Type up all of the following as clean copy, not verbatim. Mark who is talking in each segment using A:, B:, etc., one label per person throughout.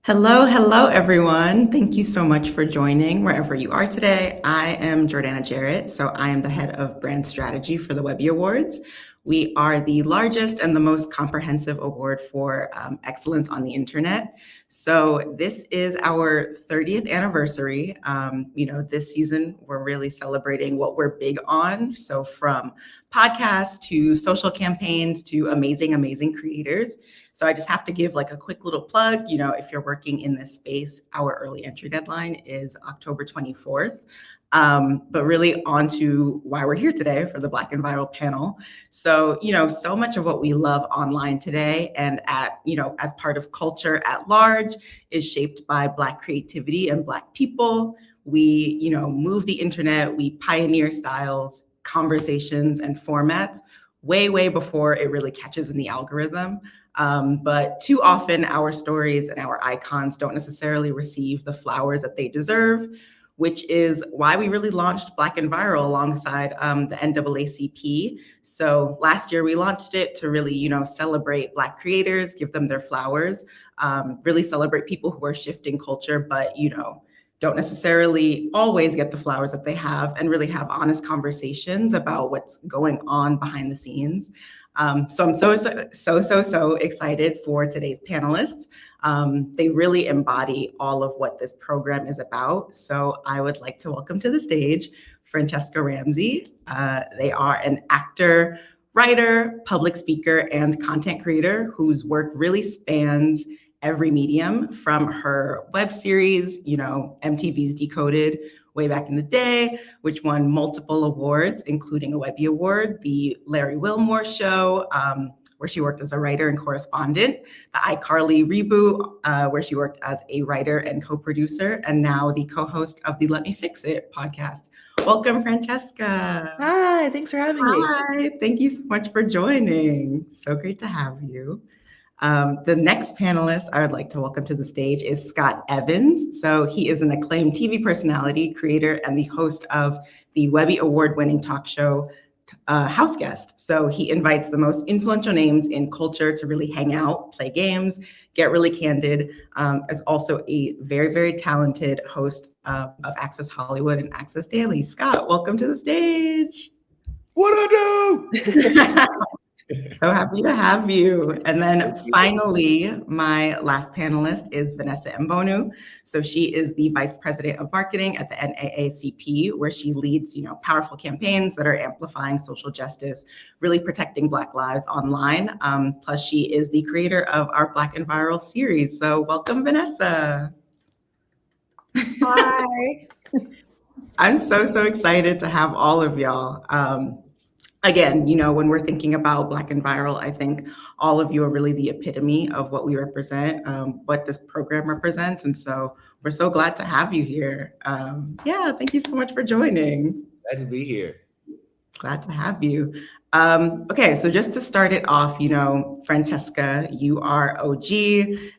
A: Hello, hello, everyone. Thank you so much for joining wherever you are today. I am Jordana Jarrett, so I am the head of brand strategy for the Webby Awards. We are the largest and the most comprehensive award for excellence on the internet. So this is our 30th anniversary. This season we're really celebrating what we're big on. So from podcasts to social campaigns to amazing, amazing creators. So I just have to give like a quick little plug. If you're working in this space, our early entry deadline is October 24th. But really on to why we're here today for the Black and Viral panel. So, so much of what we love online today and as part of culture at large is shaped by Black creativity and Black people. We, move the internet, we pioneer styles, conversations, and formats way, way before it really catches in the algorithm. But too often our stories and our icons don't necessarily receive the flowers that they deserve, which is why we really launched Black and Viral alongside the NAACP. So last year we launched it to really, celebrate Black creators, give them their flowers, really celebrate people who are shifting culture, but, don't necessarily always get the flowers that they have, and really have honest conversations about what's going on behind the scenes. So I'm so excited for today's panelists. They really embody all of what this program is about. So I would like to welcome to the stage Franchesca Ramsey. They are an actor, writer, public speaker, and content creator whose work really spans every medium, from her web series, MTV's Decoded way back in the day, which won multiple awards, including a Webby Award, the Larry Wilmore Show, where she worked as a writer and correspondent, the iCarly reboot, where she worked as a writer and co-producer, and now the co-host of the Let Me Fix It podcast. Welcome, Franchesca.
B: Hi, thanks for having me.
A: Hi, thank you so much for joining. So great to have you. The next panelist I would like to welcome to the stage is Scott Evans. So he is an acclaimed TV personality, creator, and the host of the Webby Award-winning talk show, House Guest. So he invites the most influential names in culture to really hang out, play games, get really candid, as also a very, very talented host of Access Hollywood and Access Daily. Scott, welcome to the stage.
C: What I do?
A: So happy to have you. And then finally, my last panelist is Vanessa Mbonu. So she is the Vice President of Marketing at the NAACP, where she leads, powerful campaigns that are amplifying social justice, really protecting Black lives online. Plus, she is the creator of our Black and Viral series. So welcome, Vanessa.
B: Hi.
A: I'm so excited to have all of y'all. Again, when we're thinking about Black and Viral, I think all of you are really the epitome of what we represent, what this program represents. And so we're so glad to have you here. Thank you so much for joining.
C: Glad to be here.
A: Glad to have you. Okay, so just to start it off, Franchesca, you are OG,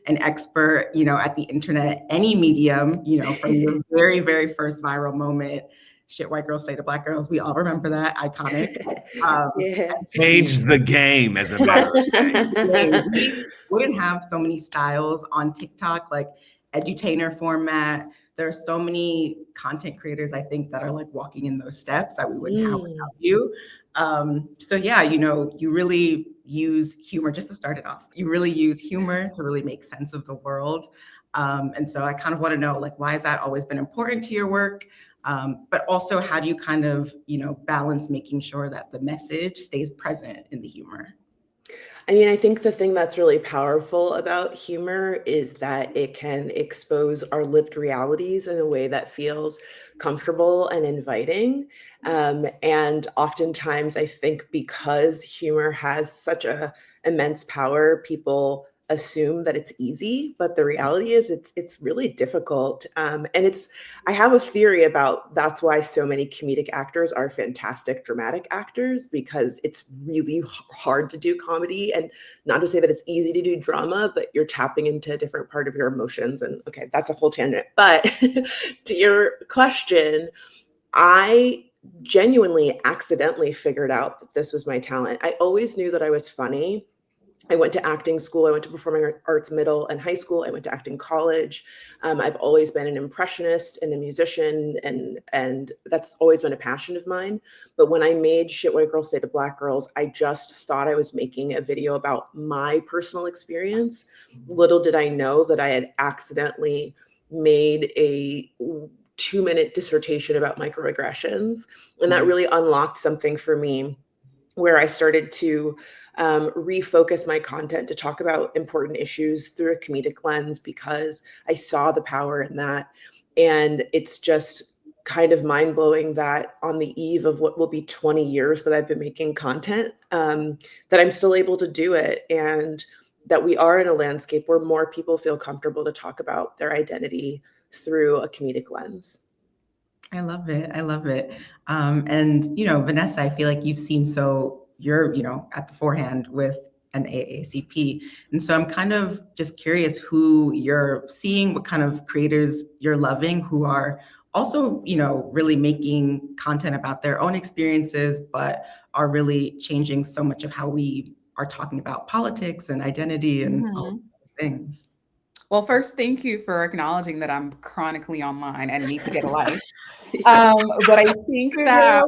A: an expert, at the internet, any medium, from your very, very first viral moment. Shit white girls say to Black girls. We all remember that. Iconic.
B: Yeah.
C: Changed the game, as a matter of fact.
A: We wouldn't have so many styles on TikTok, like edutainer format. There are so many content creators, I think, that are like walking in those steps that we wouldn't have without you. You really use humor, just to start it off. You really use humor to really make sense of the world. And so I kind of want to know, like, why has that always been important to your work? But also, how do you kind of, balance making sure that the message stays present in the humor?
B: I mean, I think the thing that's really powerful about humor is that it can expose our lived realities in a way that feels comfortable and inviting. And oftentimes, I think because humor has such a immense power, people assume that it's easy, but the reality is it's really difficult. I have a theory about that's why so many comedic actors are fantastic dramatic actors, because it's really hard to do comedy, and not to say that it's easy to do drama, but you're tapping into a different part of your emotions. And okay, that's a whole tangent. But to your question, I genuinely accidentally figured out that this was my talent. I always knew that I was funny. I went to acting school. I went to performing arts middle and high school. I went to acting college. I've always been an impressionist and a musician, and that's always been a passion of mine. But when I made Shit White Girls Say to Black Girls, I just thought I was making a video about my personal experience. Little did I know that I had accidentally made a 2-minute dissertation about microaggressions. And that really unlocked something for me, where I started to refocus my content to talk about important issues through a comedic lens, because I saw the power in that. And it's just kind of mind blowing that on the eve of what will be 20 years that I've been making content, that I'm still able to do it. And that we are in a landscape where more people feel comfortable to talk about their identity through a comedic lens.
A: I love it. I love it. And, Vanessa, I feel like you're, at the forehand with an AACP. And so I'm kind of just curious who you're seeing, what kind of creators you're loving, who are also, really making content about their own experiences, but are really changing so much of how we are talking about politics and identity and all of those things.
D: Well, first, thank you for acknowledging that I'm chronically online and need to get a life. But I think that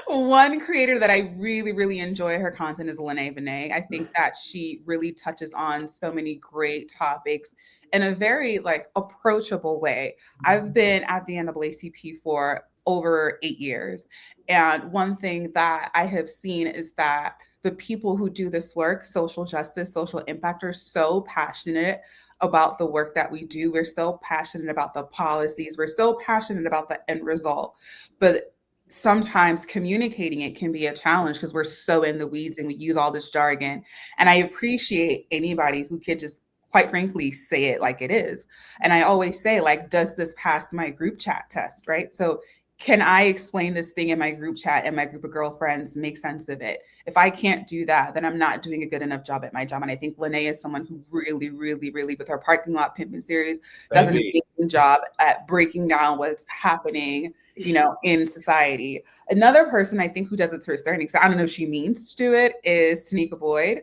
D: one creator that I really, really enjoy her content is Lene Vinay. I think that she really touches on so many great topics in a very approachable way. I've been at the NAACP for over 8 years. And one thing that I have seen is that the people who do this work, social justice, social impact, are so passionate about the work that we do. We're so passionate about the policies. We're so passionate about the end result. But sometimes communicating it can be a challenge because we're so in the weeds and we use all this jargon. And I appreciate anybody who could just, quite frankly, say it like it is. And I always say, does this pass my group chat test, right? So can I explain this thing in my group chat and my group of girlfriends make sense of it? If I can't do that, then I'm not doing a good enough job at my job. And I think Lene is someone who really, really, really, with her parking lot pimping series, does an amazing job at breaking down what's happening, in society. Another person I think who does it to a certain extent, I don't know if she means to do it, is Tanika Boyd.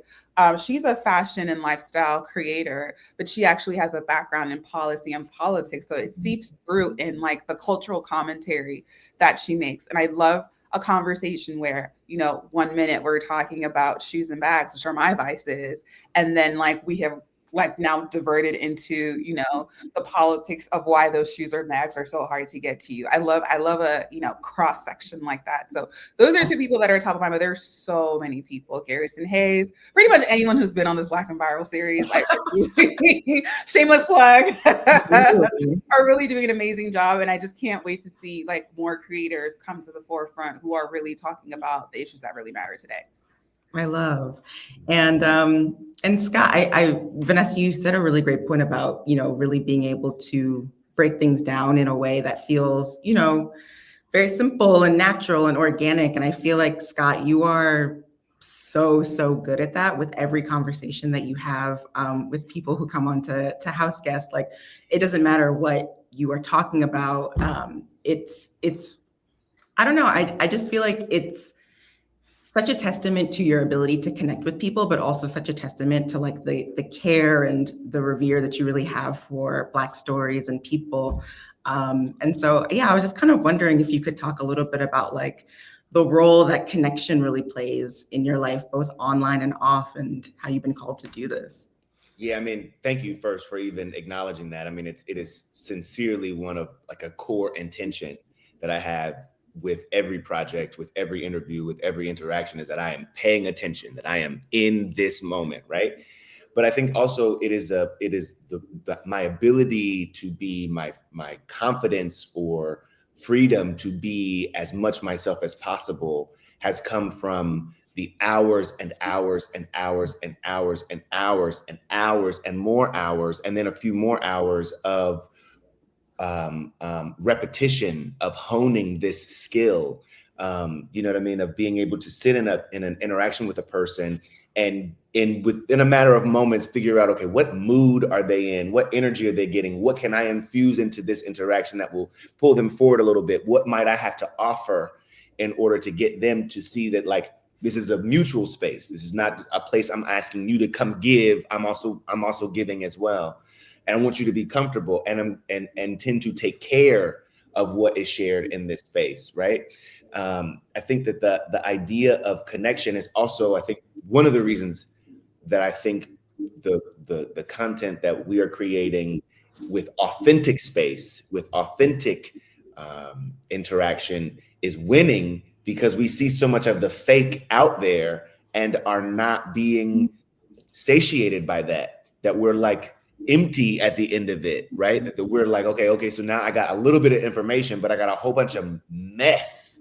D: She's a fashion and lifestyle creator, but she actually has a background in policy and politics. So it seeps through in the cultural commentary that she makes. And I love a conversation where, 1 minute we're talking about shoes and bags, which are my vices. And then we have now diverted into, the politics of why those shoes or bags are so hard to get to you. I love a, cross section like that. So those are two people that are top of mind, but there's so many people. Garrison Hayes, pretty much anyone who's been on this Black and Viral series, shameless plug, are really doing an amazing job. And I just can't wait to see more creators come to the forefront who are really talking about the issues that really matter today.
A: I love. And Scott, Vanessa, you said a really great point about, really being able to break things down in a way that feels, very simple and natural and organic. And I feel like, Scott, you are so good at that with every conversation that you have with people who come on to House Guest. It doesn't matter what you are talking about. It's I don't know. I just feel like it's such a testament to your ability to connect with people, but also such a testament to the care and the revere that you really have for Black stories and people. And so, yeah, I was just kind of wondering if you could talk a little bit about the role that connection really plays in your life, both online and off, and how you've been called to do this.
C: Yeah, thank you first for even acknowledging that. It is sincerely one of a core intention that I have with every project, with every interview, with every interaction, is that I am paying attention, that I am in this moment, right? But I think also it is my ability to be my confidence or freedom to be as much myself as possible has come from the hours and hours and hours and hours and hours and hours and more hours, and then a few more hours of repetition, of honing this skill, you know what I mean, of being able to sit in an interaction with a person and within a matter of moments figure out, okay, what mood are they in? What energy are they getting? What can I infuse into this interaction that will pull them forward a little bit? What might I have to offer in order to get them to see that this is a mutual space. This is not a place I'm asking you to come give. I'm also giving as well. And I want you to be comfortable and tend to take care of what is shared in this space, right? I think that the idea of connection is also, I think, one of the reasons that I think the content that we are creating with authentic space, with authentic interaction is winning, because we see so much of the fake out there and are not being satiated by that we're like empty at the end of it, right? That we're like, okay, so now I got a little bit of information, but I got a whole bunch of mess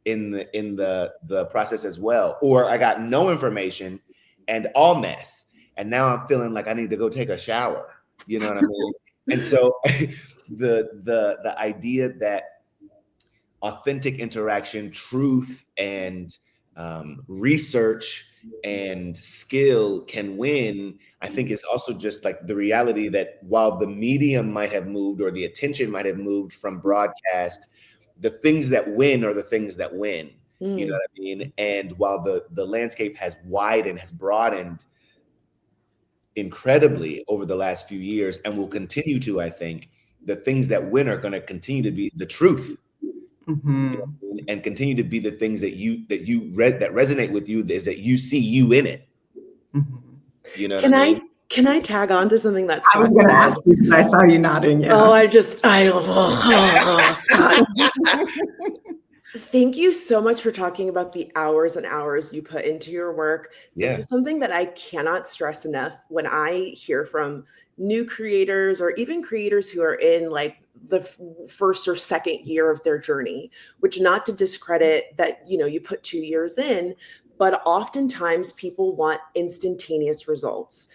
C: in the process as well. Or I got no information and all mess. And now I'm feeling like I need to go take a shower. You know what I mean? And so the idea that authentic interaction, truth, and research and skill can win, I think is also just like the reality that while the medium might have moved or the attention might have moved from broadcast, the things that win are the things that win. You know what I mean? And while the landscape has widened, has broadened incredibly over the last few years and will continue to, I think the things that win are going to continue to be the truth.
A: Mm-hmm.
C: You know, and continue to be the things that resonate with you, is that you see you in it.
A: Mm-hmm.
C: You know what I mean?
B: Can I tag on to something that Scott
A: I was going to ask you because I saw you nodding. Yeah.
B: Scott. Thank you so much for talking about the hours and hours you put into your work. This is something that I cannot stress enough when I hear from new creators or even creators who are in like the first or second year of their journey, which, not to discredit that, you know, you put 2 years in, but oftentimes people want instantaneous results,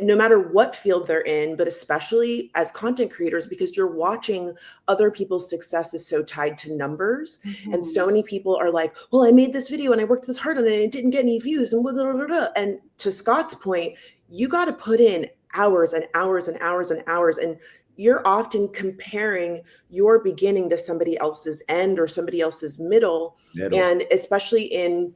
B: no matter what field they're in, but especially as content creators, because you're watching other people's success is so tied to numbers. Mm-hmm. And so many people are like, well, I made this video and I worked this hard on it and it didn't get any views and blah, blah, blah, blah. And to Scott's point, you got to put in hours and hours and hours and hours. And you're often comparing your beginning to somebody else's end or somebody else's middle. And especially in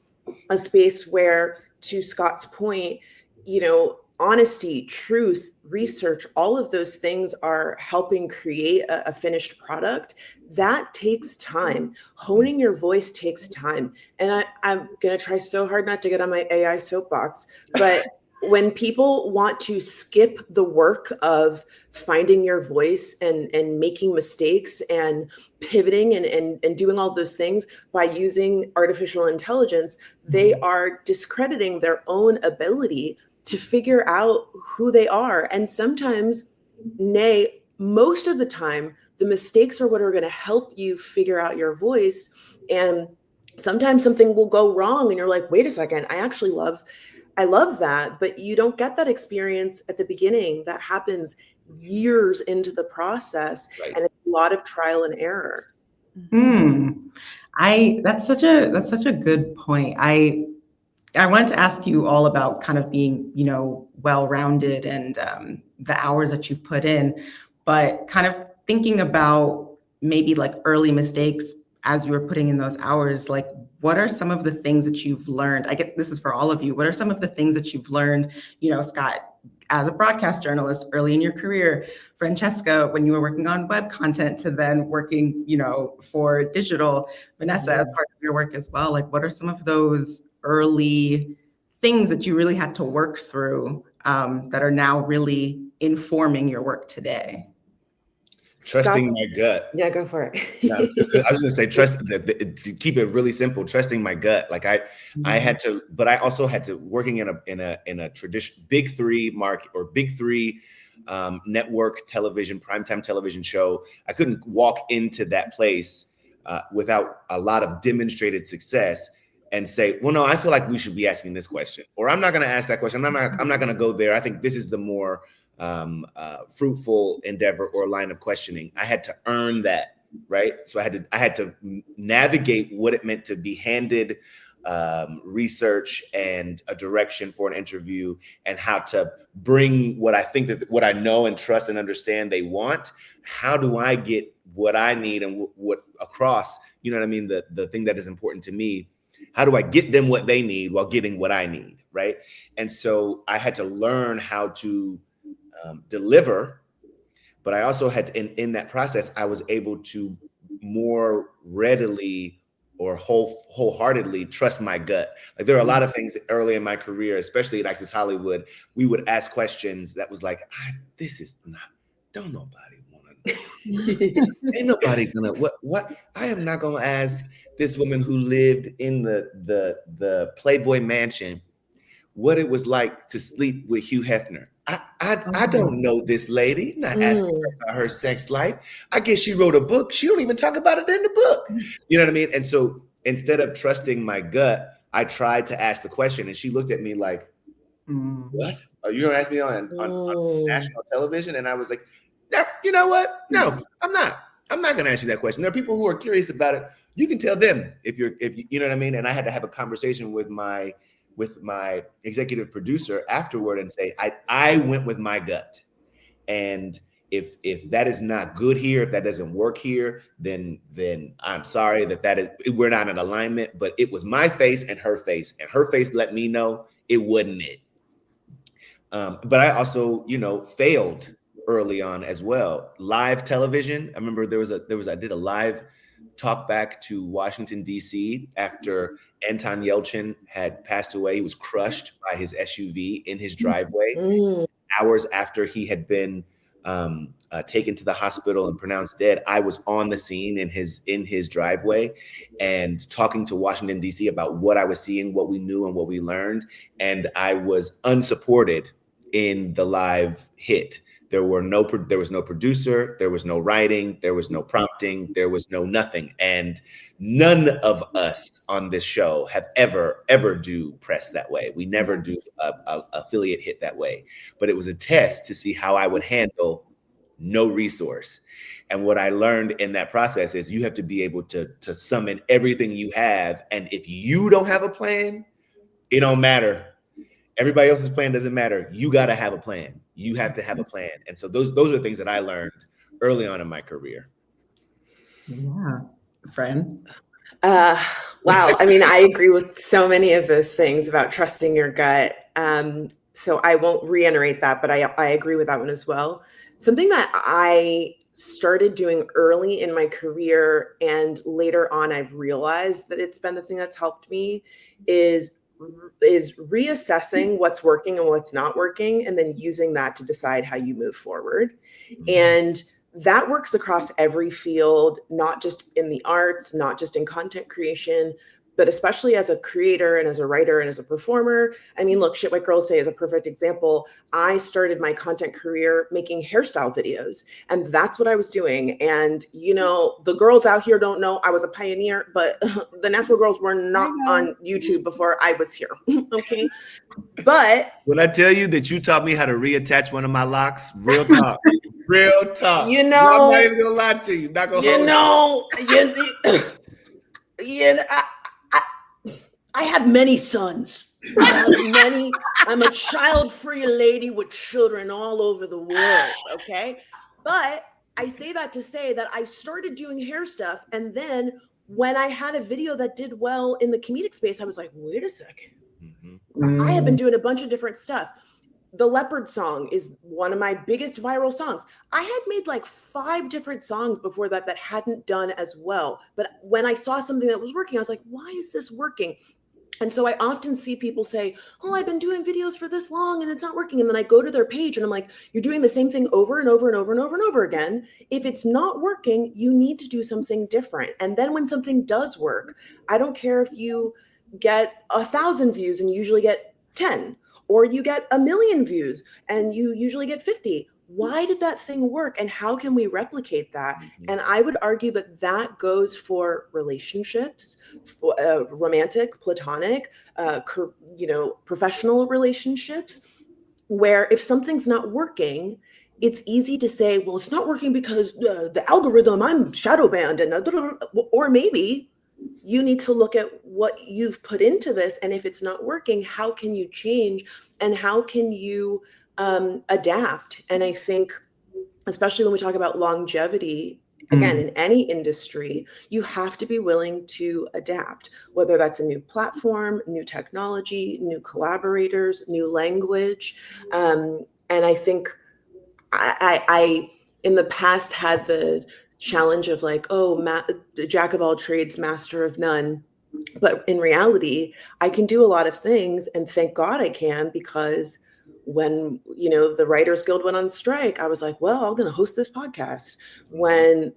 B: a space where, to Scott's point, you know, honesty, truth, research, all of those things are helping create a finished product. That takes time. Honing your voice takes time. And I'm going to try so hard not to get on my AI soapbox, but when people want to skip the work of finding your voice and making mistakes and pivoting and doing all those things by using artificial intelligence, they are discrediting their own ability to figure out who they are. And sometimes, most of the time, the mistakes are what are going to help you figure out your voice. And sometimes something will go wrong and you're like, wait a second, I love that. But you don't get that experience at the beginning. That happens years into the process. Right. And it's a lot of trial and error.
A: That's such a good point. I wanted to ask you all about kind of being, you know, well-rounded and the hours that you've put in, but kind of thinking about maybe like early mistakes as you were putting in those hours, like what are some of the things that you've learned? I get this is for all of you. What are some of the things that you've learned, you know, Scott, as a broadcast journalist early in your career, Franchesca, when you were working on web content to then working, you know, for digital, Vanessa, as part of your work as well, like what are some of those early things that you really had to work through that are now really informing your work today?
C: Trusting
B: Scott,
C: my gut.
B: Yeah, go for it.
C: No, I was going to say, to keep it really simple, trusting my gut. Like I had to, but I also had to, working in a traditional big three network television, primetime television show. I couldn't walk into that place without a lot of demonstrated success and say, well, no, I feel like we should be asking this question, or I'm not going to ask that question. I'm not going to go there. I think this is the more fruitful endeavor or line of questioning. I had to earn that, right? So I had to navigate what it meant to be handed research and a direction for an interview, and how to bring what I think that what I know and trust and understand they want. How do I get what I need and what across? You know what I mean? The thing that is important to me. How do I get them what they need while getting what I need, right? And so I had to learn how to deliver, but I also had to, in that process, I was able to more readily or wholeheartedly trust my gut. Like there are a lot of things early in my career, especially at Access Hollywood, we would ask questions that was like, this is not, don't nobody want to know. Ain't nobody gonna, what, I am not gonna ask this woman who lived in the Playboy Mansion what it was like to sleep with Hugh Hefner. I don't know this lady. I'm not asking her about her sex life. I guess she wrote a book. She don't even talk about it in the book. You know what I mean? And so instead of trusting my gut, I tried to ask the question, and she looked at me like, "What? Are you gonna ask me on national television?" And I was like, "No, you know what? No, I'm not. I'm not gonna ask you that question. There are people who are curious about it. You can tell them if you know what I mean." And I had to have a conversation with my executive producer afterward and say, I went with my gut. And if that is not good here, if that doesn't work here, then I'm sorry we're not in alignment. But it was my face, and her face let me know it wasn't it. But I also, failed early on as well. Live television. I remember I did a live talk back to Washington, D.C. after Anton Yelchin had passed away. He was crushed by his SUV in his driveway. Hours after he had been taken to the hospital and pronounced dead, I was on the scene in his driveway and talking to Washington, D.C. about what I was seeing, what we knew, and what we learned. And I was unsupported in the live hit. There was no producer, there was no writing, there was no prompting, there was no nothing. And none of us on this show have ever do press that way. We never do a affiliate hit that way. But it was a test to see how I would handle no resource. And what I learned in that process is you have to be able to summon everything you have. And if you don't have a plan, it don't matter. Everybody else's plan doesn't matter. You got to have a plan. You have to have a plan. And so those are things that I learned early on in my career.
A: Yeah. Friend?
B: Wow. I mean, I agree with so many of those things about trusting your gut. So I won't reiterate that, but I agree with that one as well. Something that I started doing early in my career and later on I've realized that it's been the thing that's helped me is reassessing what's working and what's not working, and then using that to decide how you move forward. And that works across every field, not just in the arts, not just in content creation, but especially as a creator and as a writer and as a performer. I mean, look, Shit White Girls Say is a perfect example. I started my content career making hairstyle videos, and that's what I was doing. And, the girls out here don't know I was a pioneer, but the Natural Girls were not on YouTube before I was here. Okay. But
C: when I tell you that you taught me how to reattach one of my locks, real talk. Real talk. I'm not even gonna lie to you. Not gonna
B: I have many sons. I'm a child-free lady with children all over the world, okay? But I say that to say that I started doing hair stuff, and then when I had a video that did well in the comedic space, I was like, wait a second. I have been doing a bunch of different stuff. The Leopard song is one of my biggest viral songs. I had made like 5 different songs before that hadn't done as well. But when I saw something that was working, I was like, why is this working? And so I often see people say, oh, I've been doing videos for this long and it's not working. And then I go to their page and I'm like, you're doing the same thing over and over and over and over and over again. If it's not working, you need to do something different. And then when something does work, I don't care if you get 1,000 views and you usually get 10, or you get 1,000,000 views and you usually get 50. Why did that thing work, and how can we replicate that? And I would argue that goes for relationships, for, romantic, platonic, professional relationships, where if something's not working, it's easy to say, well, it's not working because the algorithm, I'm shadow banned, or maybe you need to look at what you've put into this. And if it's not working, how can you change, and how can you adapt? And I think, especially when we talk about longevity, again, in any industry, you have to be willing to adapt, whether that's a new platform, new technology, new collaborators, new language. And I think I in the past had the challenge of like, oh, jack of all trades, master of none. But in reality, I can do a lot of things, and thank God I can, because when, the Writers Guild went on strike, I was like, well, I'm going to host this podcast. When,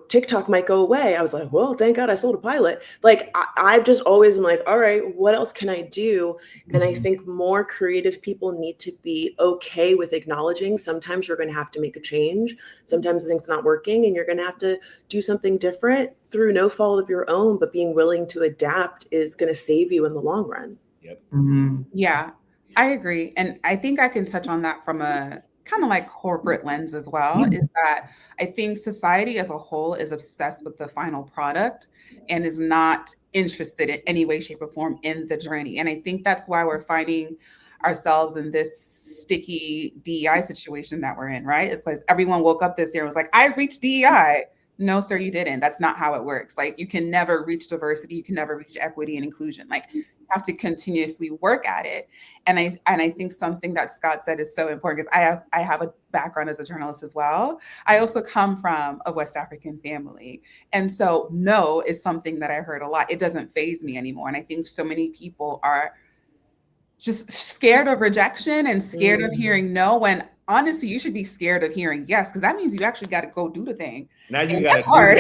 B: TikTok might go away, I was like, well, thank God I sold a pilot. Like, I've just always been like, all right, what else can I do? And I think more creative people need to be okay with acknowledging sometimes you're going to have to make a change. Sometimes things not working and you're going to have to do something different through no fault of your own, but being willing to adapt is going to save you in the long run.
C: Yep.
D: Yeah, I agree. And I think I can touch on that from a kind of like corporate lens as well, is that I think society as a whole is obsessed with the final product and is not interested in any way, shape, or form in the journey. And I think that's why we're finding ourselves in this sticky DEI situation that we're in, right? It's because everyone woke up this year and was like, I reached DEI. No, sir, you didn't. That's not how it works. Like, you can never reach diversity. You can never reach equity and inclusion. Like, you have to continuously work at it. And I think something that Scott said is so important, because I have a background as a journalist as well. I also come from a West African family. And so no is something that I heard a lot. It doesn't faze me anymore. And I think so many people are just scared of rejection and scared of hearing no, when honestly, you should be scared of hearing yes, because that means you actually got to go do the thing.
C: Now you got to
D: do hard.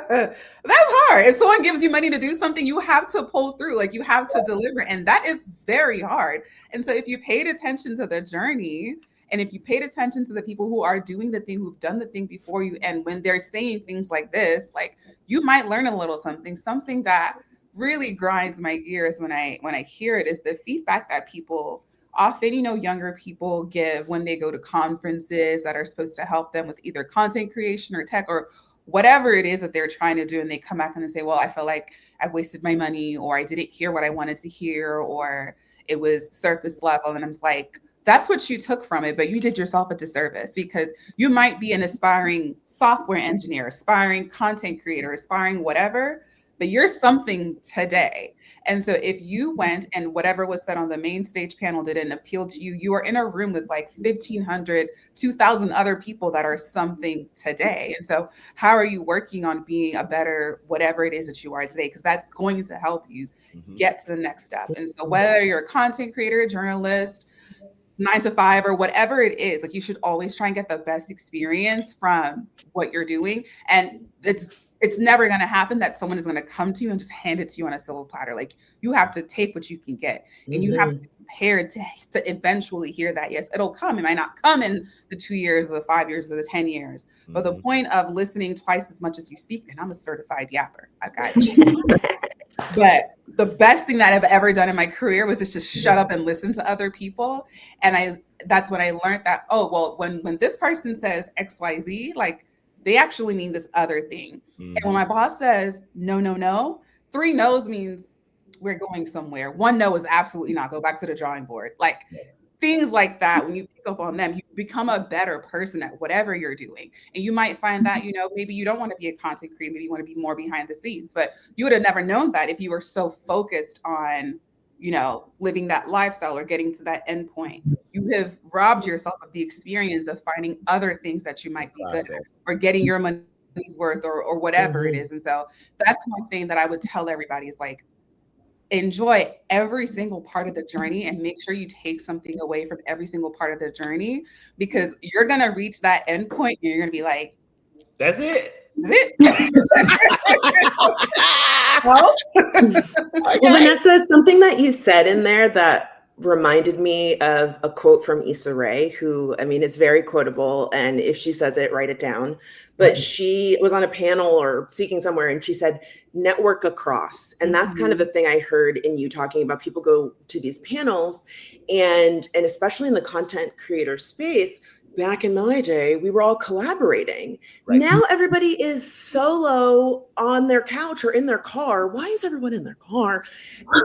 D: That's hard. If someone gives you money to do something, you have to pull through, like you have to deliver. And that is very hard. And so if you paid attention to the journey, and if you paid attention to the people who are doing the thing, who've done the thing before you, and when they're saying things like this, like, you might learn a little something that really grinds my gears when I hear it, is the feedback that people often, younger people give when they go to conferences that are supposed to help them with either content creation or tech or whatever it is that they're trying to do. And they come back and they say, well, I feel like I wasted my money, or I didn't hear what I wanted to hear, or it was surface level. And I'm like, that's what you took from it, but you did yourself a disservice, because you might be an aspiring software engineer, aspiring content creator, aspiring whatever, but you're something today. And so if you went and whatever was said on the main stage panel didn't appeal to you, you are in a room with like 1,500, 2,000 other people that are something today. And so how are you working on being a better whatever it is that you are today? Because that's going to help you get to the next step. And so whether you're a content creator, journalist, 9 to 5, or whatever it is, like, you should always try and get the best experience from what you're doing. And it's never going to happen that someone is going to come to you and just hand it to you on a silver platter. Like, you have to take what you can get, and you have to be prepared to eventually hear that yes. It'll come. It might not come in the 2 years or the 5 years or the 10 years, but the point of listening twice as much as you speak, and I'm a certified yapper, okay? But the best thing that I've ever done in my career was just to shut up and listen to other people. And that's when I learned that, oh, well, when this person says XYZ, like, they actually mean this other thing. And when my boss says no, 3 no's means we're going somewhere. 1 no is absolutely not. Go back to the drawing board. Like, things like that, when you pick up on them, you become a better person at whatever you're doing. And you might find that, maybe you don't want to be a content creator, maybe you want to be more behind the scenes, but you would have never known that if you were so focused on, living that lifestyle or getting to that end point. You have robbed yourself of the experience of finding other things that you might be good at, or getting your money's worth, or whatever it is. And so that's one thing that I would tell everybody is, like, enjoy every single part of the journey and make sure you take something away from every single part of the journey, because you're going to reach that end point and you're going to be like,
C: that's it.
B: Well, Vanessa, something that you said in there that reminded me of a quote from Issa Rae, who, I mean, it's very quotable, and if she says it, write it down. But she was on a panel or speaking somewhere, and she said, network across. And that's kind of the thing I heard in you talking about. People go to these panels, and especially in the content creator space, back in my day, we were all collaborating.
C: Right.
B: Now everybody is solo on their couch or in their car. Why is everyone in their car?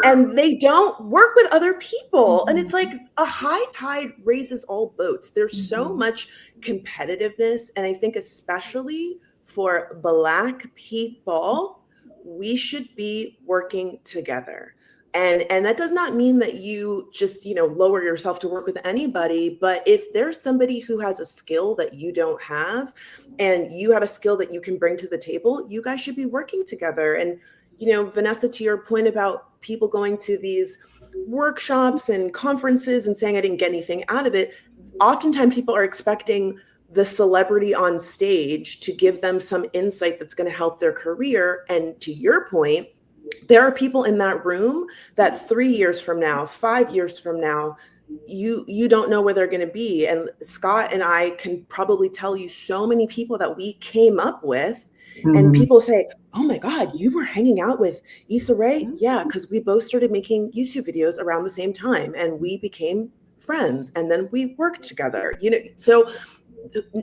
B: And they don't work with other people. And it's like a high tide raises all boats. There's so much competitiveness. And I think especially for Black people, we should be working together. And that does not mean that you just, lower yourself to work with anybody. But if there's somebody who has a skill that you don't have, and you have a skill that you can bring to the table, you guys should be working together. And Vanessa, to your point about people going to these workshops and conferences and saying I didn't get anything out of it, oftentimes people are expecting the celebrity on stage to give them some insight that's going to help their career. And to your point, there are people in that room that 3 years from now, 5 years from now, you don't know where they're going to be. And Scott and I can probably tell you so many people that we came up with. And people say, oh my God, you were hanging out with Issa Rae? Yeah, because we both started making YouTube videos around the same time and we became friends and then we worked together. So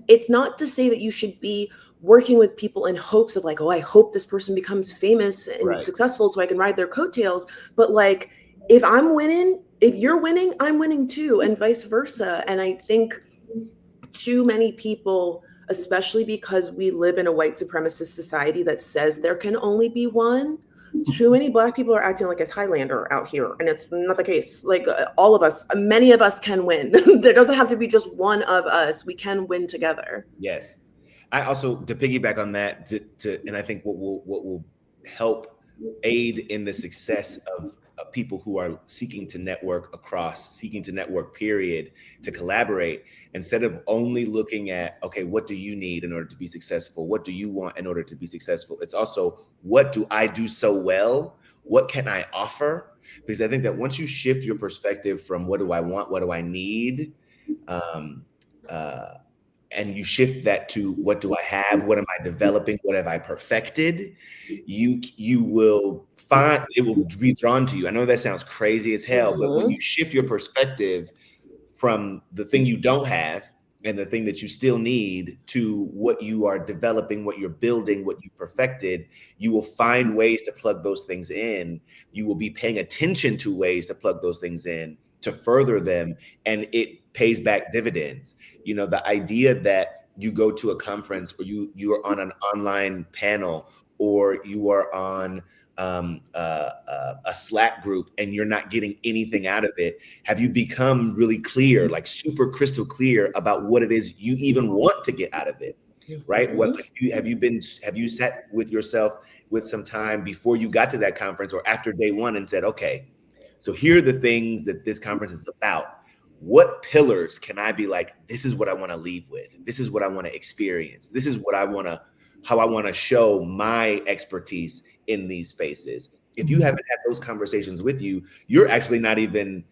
B: it's not to say that you should be working with people in hopes of like, oh, I hope this person becomes famous and successful so I can ride their coattails. But like, if I'm winning, if you're winning, I'm winning too, and vice versa. And I think too many people, especially because we live in a white supremacist society that says there can only be one, too many Black people are acting like it's Highlander out here. And it's not the case. Like all of us, many of us can win. There doesn't have to be just one of us. We can win together.
C: Yes. I also, to piggyback on that, and I think what will help aid in the success of people who are seeking to network period, to collaborate, instead of only looking at, okay, what do you need in order to be successful? What do you want in order to be successful? It's also, what do I do so well? What can I offer? Because I think that once you shift your perspective from what do I want, what do I need, and you shift that to what do I have, what am I developing, what have I perfected, you will find it will be drawn to you. I know that sounds crazy as hell, but when you shift your perspective from the thing you don't have and the thing that you still need to what you are developing, what you're building, what you've perfected, you will find ways to plug those things in. You will be paying attention to ways to plug those things in, to further them, and it pays back dividends. The idea that you go to a conference or you are on an online panel or you are on a Slack group and you're not getting anything out of it. Have you become really clear, like super crystal clear about what it is you even want to get out of it? Right? Have you sat with yourself with some time before you got to that conference or after day one and said, okay, so here are the things that this conference is about. What pillars can I be like, this is what I want to leave with. This is what I want to experience. This is what how I want to show my expertise in these spaces. If you haven't had those conversations with you, you're actually not even,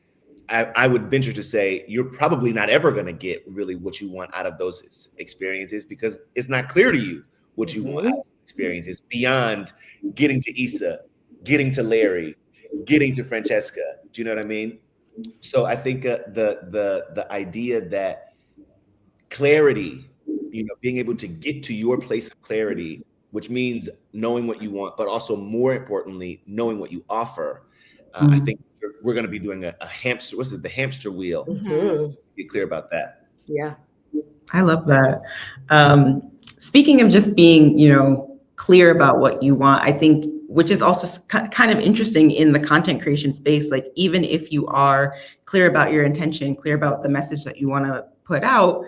C: I would venture to say, you're probably not ever going to get really what you want out of those experiences because it's not clear to you what you want out of experiences beyond getting to Issa, getting to Larry, getting to Franchesca. Do you know what I mean? So I think the idea that clarity, being able to get to your place of clarity, which means knowing what you want, but also more importantly, knowing what you offer. I think we're going to be doing a hamster. What's it? The hamster wheel. Be clear about that.
B: Yeah.
A: I love that. Speaking of just being, clear about what you want, I think, which is also kind of interesting in the content creation space, like even if you are clear about your intention, clear about the message that you want to put out,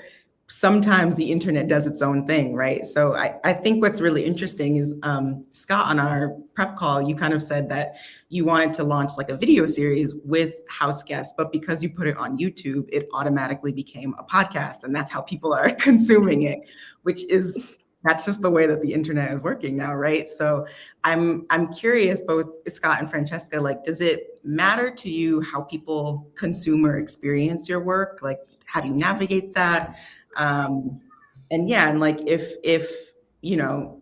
A: sometimes the internet does its own thing, right? So I think what's really interesting is, Scott, on our prep call, you kind of said that you wanted to launch like a video series with house guests, but because you put it on YouTube, it automatically became a podcast. And that's how people are consuming it, that's just the way that the internet is working now, right? So I'm curious, both Scott and Franchesca, like, does it matter to you how people consume or experience your work? Like, how do you navigate that? And like if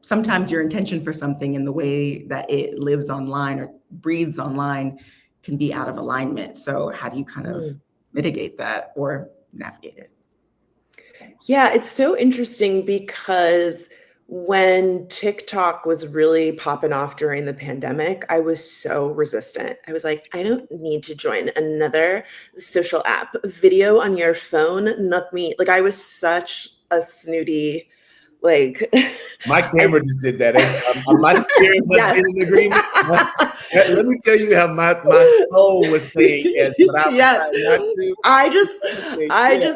A: sometimes your intention for something and the way that it lives online or breathes online can be out of alignment. So how do you kind of mitigate that or navigate it?
B: Yeah, it's so interesting because when TikTok was really popping off during the pandemic, I was so resistant. I was like, I don't need to join another social app. Video on your phone, not me. Like, I was such a snooty, like,
C: My
B: I,
C: camera just did that. My spirit must be
B: yes.
C: in agreement. Let me tell you how my soul was saying yes, but I was
B: Yes.
C: trying not to.
B: I just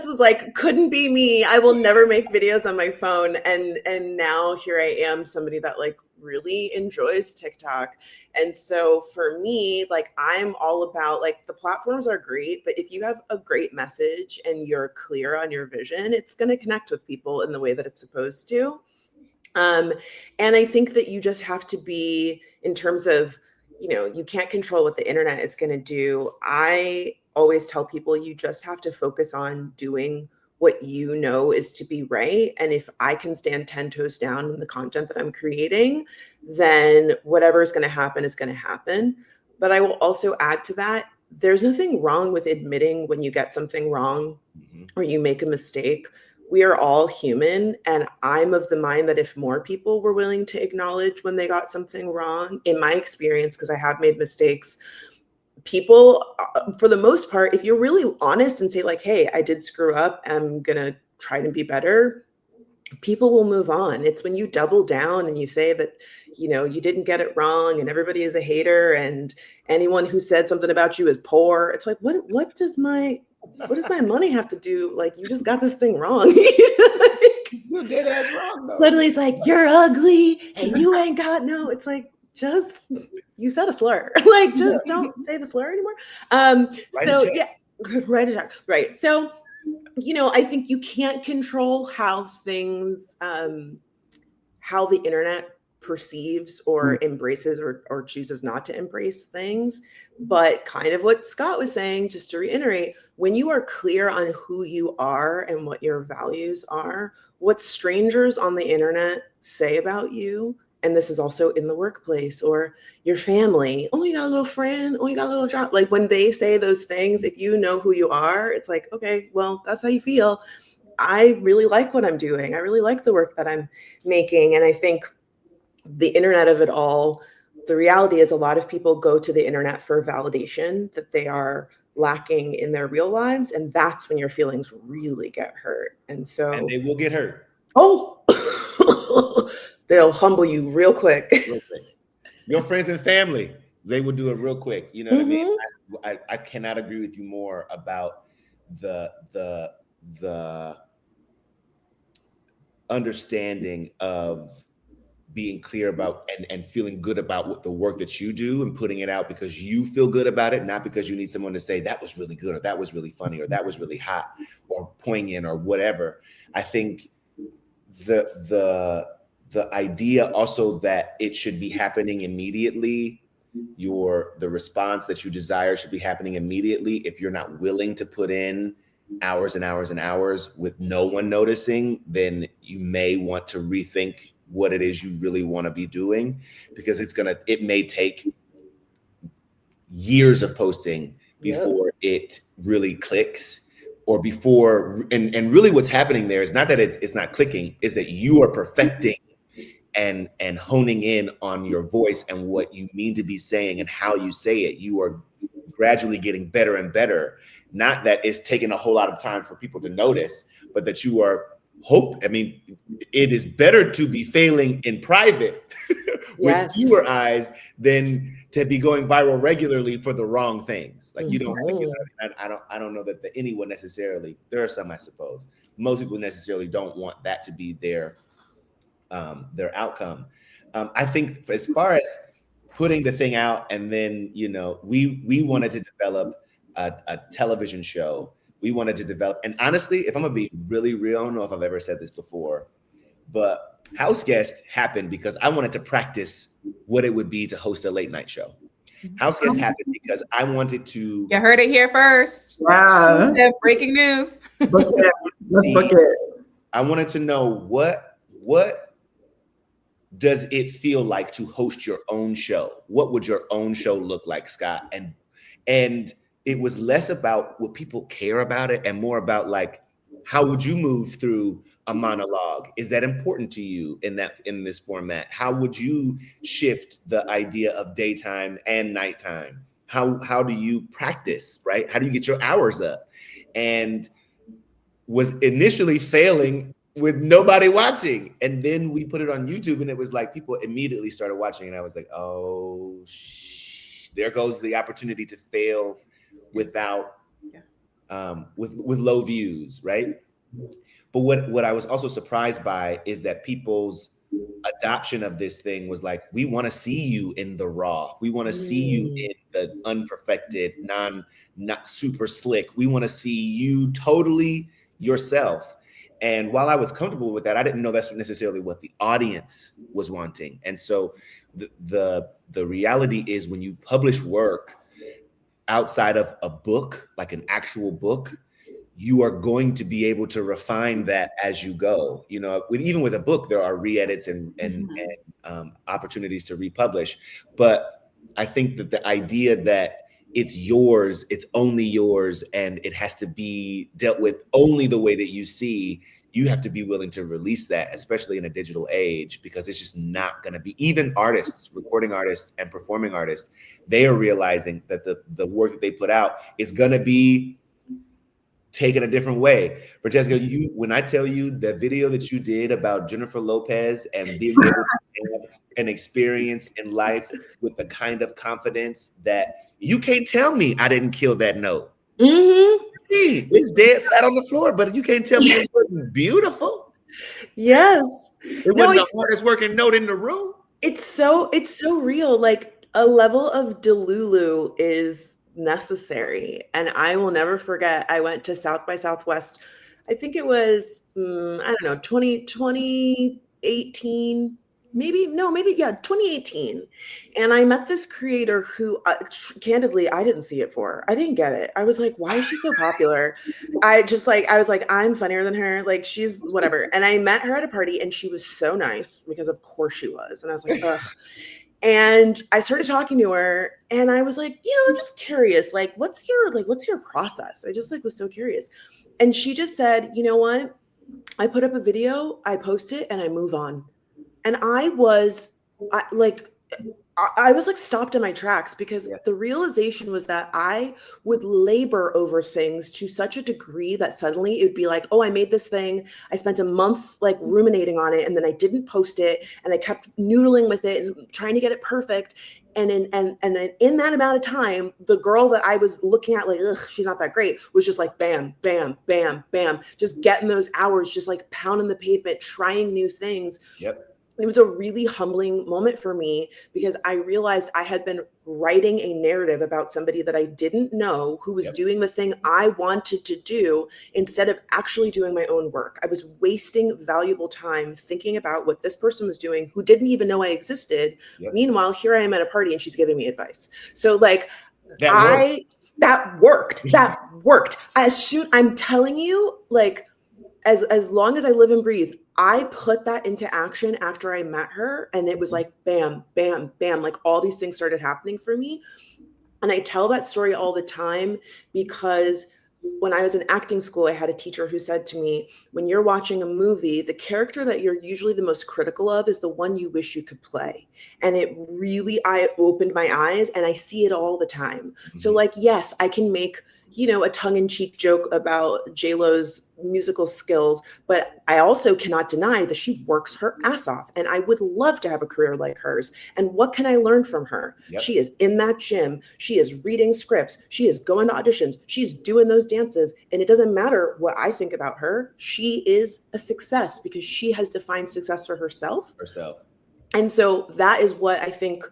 C: Yeah.
B: was like, couldn't be me. I will never make videos on my phone. And now here I am, somebody that like really enjoys TikTok. And so for me, like I'm all about like the platforms are great, but if you have a great message and you're clear on your vision, it's going to connect with people in the way that it's supposed to. Um, and I think that you just have to be, in terms of, you can't control what the internet is going to do. I always tell people you just have to focus on doing what you know is to be right. And if I can stand 10 toes down in the content that I'm creating, then whatever is going to happen is going to happen. But I will also add to that, there's nothing wrong with admitting when you get something wrong or you make a mistake. We are all human. And I'm of the mind that if more people were willing to acknowledge when they got something wrong, in my experience, because I have made mistakes, people, for the most part, if you're really honest and say, like, hey, I did screw up, I'm going to try to be better, people will move on. It's when you double down and you say that, you didn't get it wrong and everybody is a hater and anyone who said something about you is poor. It's like, what does my money have to do? Like, you just got this thing wrong.
C: You're dead ass wrong though.
B: Literally, it's like, you're ugly and you ain't got no. It's like, just, you said a slur. Like, just don't say the slur anymore. So yeah, write it out. Right. So, I think you can't control how things, how the internet perceives or embraces or chooses not to embrace things. But kind of what Scott was saying, just to reiterate, when you are clear on who you are and what your values are, what strangers on the internet say about you, and this is also in the workplace or your family, oh, you got a little friend, oh, you got a little job. Like when they say those things, if you know who you are, it's like, okay, well, that's how you feel. I really like what I'm doing. I really like the work that I'm making. And I think the internet of it all, the reality is a lot of people go to the internet for validation that they are lacking in their real lives. And that's when your feelings really get hurt. And so,
C: And they will get hurt.
B: Oh, they'll humble you real quick.
C: Real quick. Your friends and family, they will do it real quick. You know what I mean? I cannot agree with you more about the understanding of being clear about and feeling good about what the work that you do and putting it out because you feel good about it, not because you need someone to say that was really good or that was really funny or that was really hot or poignant or whatever. I think the idea also that it should be happening immediately, the response that you desire should be happening immediately. If you're not willing to put in hours and hours and hours with no one noticing, then you may want to rethink what it is you really want to be doing, because it may take years of posting before it really clicks, or before, and really what's happening there is not that it's not clicking, is that you are perfecting and honing in on your voice and what you mean to be saying and how you say it. You are gradually getting better and better. Not that it's taking a whole lot of time for people to notice, but that you are it is better to be failing in private with fewer eyes than to be going viral regularly for the wrong things. Like you don't, I don't know that anyone necessarily, there are some, I suppose, most people necessarily don't want that to be their outcome. I think as far as putting the thing out, and then, we wanted to develop a television show. We wanted to develop, and honestly, if I'm gonna be really real, I don't know if I've ever said this before, but House Guest happened because I wanted to practice what it would be to host a late night show. House Guest happened because I wanted to.
D: You heard it here first.
A: Wow.
D: Breaking news.
A: Book it. Let's book it.
C: I wanted to know what does it feel like to host your own show? What would your own show look like, Scott? And it was less about what people care about it and more about like, how would you move through a monologue? Is that important to you in this format? How would you shift the idea of daytime and nighttime? How do you practice, right? How do you get your hours up? And was initially failing with nobody watching. And then we put it on YouTube and it was like people immediately started watching. And I was like, oh, there goes the opportunity to fail without, with low views, right? But what I was also surprised by is that people's adoption of this thing was like, we want to see you in the raw. We want to see you in the unperfected, not super slick. We want to see you totally yourself. And while I was comfortable with that, I didn't know that's necessarily what the audience was wanting. And so the reality is when you publish work outside of a book, like an actual book, you are going to be able to refine that as you go. You know, even with a book, there are re-edits and opportunities to republish. But I think that the idea that it's yours, it's only yours, and it has to be dealt with only the way that you see, you have to be willing to release that, especially in a digital age, because it's just not going to be. Even artists, recording artists and performing artists, they are realizing that the work that they put out is going to be taken a different way. Franchesca, when I tell you the video that you did about Jennifer Lopez and being able to have an experience in life with the kind of confidence that you can't tell me I didn't kill that note. It's dead flat on the floor, but you can't tell me it wasn't beautiful.
B: Yes.
C: It wasn't the hardest working note in the room.
B: It's so real. Like a level of Delulu is necessary. And I will never forget, I went to South by Southwest. I think it was, I don't know, 2018, maybe 2018. And I met this creator who, candidly, I didn't see it for. I didn't get it. I was like, why is she so popular? I was like, I'm funnier than her. Like, she's whatever. And I met her at a party and she was so nice because of course she was. And I was like, ugh. And I started talking to her and I was like, I'm just curious, like, what's your process? I just was so curious. And she just said, you know what? I put up a video, I post it and I move on. And I was stopped in my tracks because the realization was that I would labor over things to such a degree that suddenly it would be like, oh, I made this thing. I spent a month ruminating on it and then I didn't post it and I kept noodling with it and trying to get it perfect. And in that amount of time, the girl that I was looking at, she's not that great, was just bam, bam, bam, bam, just getting those hours, just pounding the pavement, trying new things.
C: Yep.
B: It was a really humbling moment for me because I realized I had been writing a narrative about somebody that I didn't know who was doing the thing I wanted to do instead of actually doing my own work. I was wasting valuable time thinking about what this person was doing who didn't even know I existed. Meanwhile, here I am at a party and she's giving me advice. So that worked. I'm telling you, as long as I live and breathe, I put that into action after I met her. And it was bam, bam, bam. All these things started happening for me. And I tell that story all the time because when I was in acting school, I had a teacher who said to me, when you're watching a movie, the character that you're usually the most critical of is the one you wish you could play. And it really, I opened my eyes and I see it all the time. So yes, I can make, a tongue-in-cheek joke about J-Lo's musical skills, but I also cannot deny that she works her ass off. And I would love to have a career like hers. And what can I learn from her? She is in that gym. She is reading scripts. She is going to auditions. She's doing those dances. And it doesn't matter what I think about her. She is a success because she has defined success for herself. And so that is what I think,